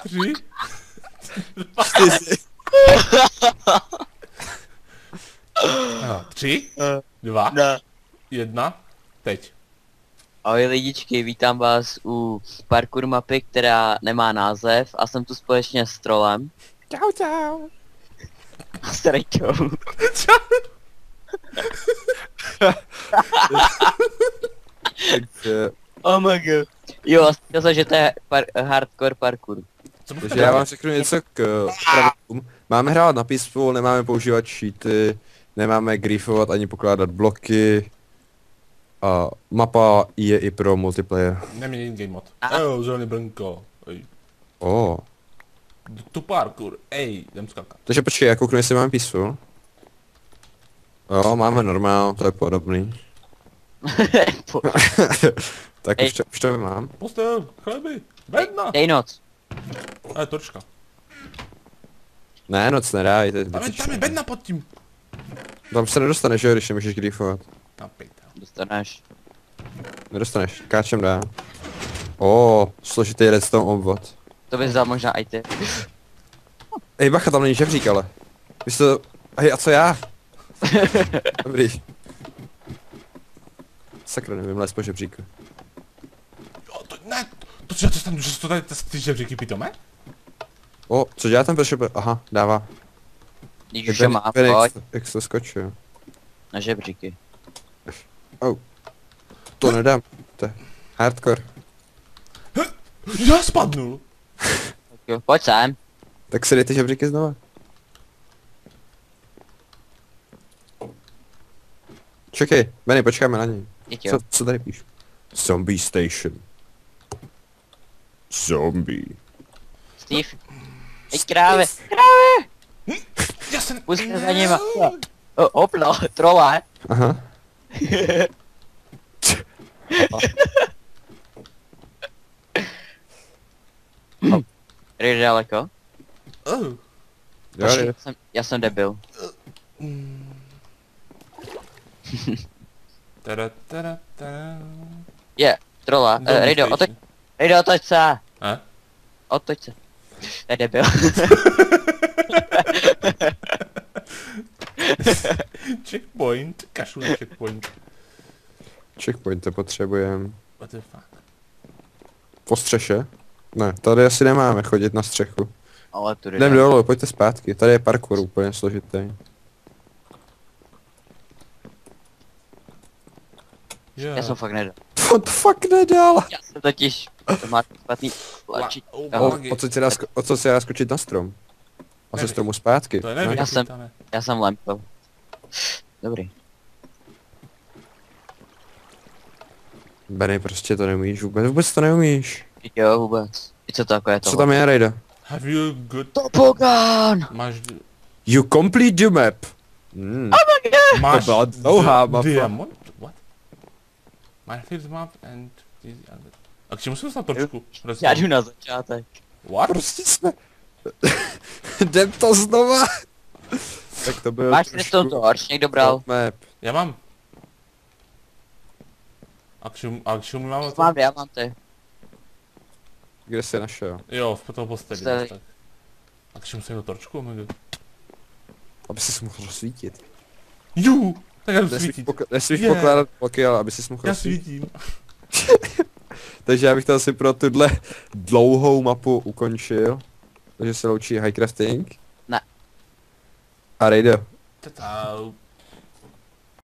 3, 4. 3, 2, Ne. 1, teď. Ahoj lidičky, vítám vás u parkour mapy, která nemá název a jsem tu společně s Trolem. Čau, čau. A s Rejťou. Takže, Oh my god. Jo, a chtěl jsem, že to je hardcore parkour. Co takže já vám řeknu něco k pravidlům. Máme hrát na Peaceful, nemáme používat cheaty, nemáme griefovat ani pokládat bloky. A mapa je i pro multiplayer. Nemění game mod. A- Jo, zelený brnko. Ej. Oh. Tu parkour, ej, jdem skákat. Takže počkej, já kouknu, jestli máme Peaceful. Jo, máme normál, to je podobný. Tak Ej. už to mám. Postel, chleby, bedna. Dej noc. A je torčka. Ne, noc nedá, to je Tam je zbytečné. bedna pod tím. Tam se nedostaneš, že jo, když nemůžeš griefovat. Na pejtel. Dostaneš. Nedostaneš, káčem dá. Složitý redstone obvod. To bys dal možná i ty. Ej, bacha, tam není žebřík, ale. Vy jste to... Hej, a co já? Dobrý. Sakra, nevím, les po žebříku. Jo, to ne, to co já to tam, že to tady ty žebříky pitome? Co dělá ten pršope? Aha, dává. Když už je má, pojď Jak se skočil. na žebříky. To nedám. To je hardcore. Já spadnul. Tak jo, pojď sem. Tak si dej ty žebříky znova. Čekej, Benny, počkáme na něj. Teď jo. Co tady píšu? Zombie Station. Zombie. Steve. Ej, krávy. Já se Pusťte za nima. Hoplo, trole. Aha. Jdeš daleko? Oh. Jo. Já jsem debil. Tada, tada, tada. Je, trola. Zombie Rejdo, station. otoč se. Eh? Otoč se. To je debil. Checkpoint, kašlu na checkpoint. Checkpoint to potřebujem. What the fuck? Po střeše? Ne, tady asi nemáme chodit na střechu. Ale tu Jdem dolů, pojďte zpátky. Tady je parkour úplně složitý. Yeah. Já jsem fakt nedal. What the fuck nedal? Já jsem totiž, to má špatný tlačí. O co se dá skočit na strom? A se Nevím. stromu zpátky. To je nevím, Já jsem- to ne. Já jsem lempel. Dobrý. Benny, prostě to neumíš vůbec to neumíš. Jo, vůbec. I co to jako je to? Co tam je, Rejda? Have you good... Topogan! Máš... You complete the map. Máš... byla dlouhá mapa. Diamond? What? My first map and... this other. A k čemu jsem dostal torčku? Já jdu na začátek. What? Prostě jsme... Jdem to znova. Tak to byl Máš redstone torch, někdo bral? map. Já mám. A k čemu máme to? Mám diamanty. Kde jsi je našel? Jo, v toho posteli. Posteli. Tak. A k čemu jsem do torčku? Omega? Aby si mohl rozsvítit. Jú! Tak já jdu svítit. Nesmíš Yeah. pokládat bloky, ale aby si mohl Já rozsvítit. svítím. Takže já bych to asi pro tuhle dlouhou mapu ukončil. Takže se loučí Highcrafting. Ne. A Rejdo. Tatau.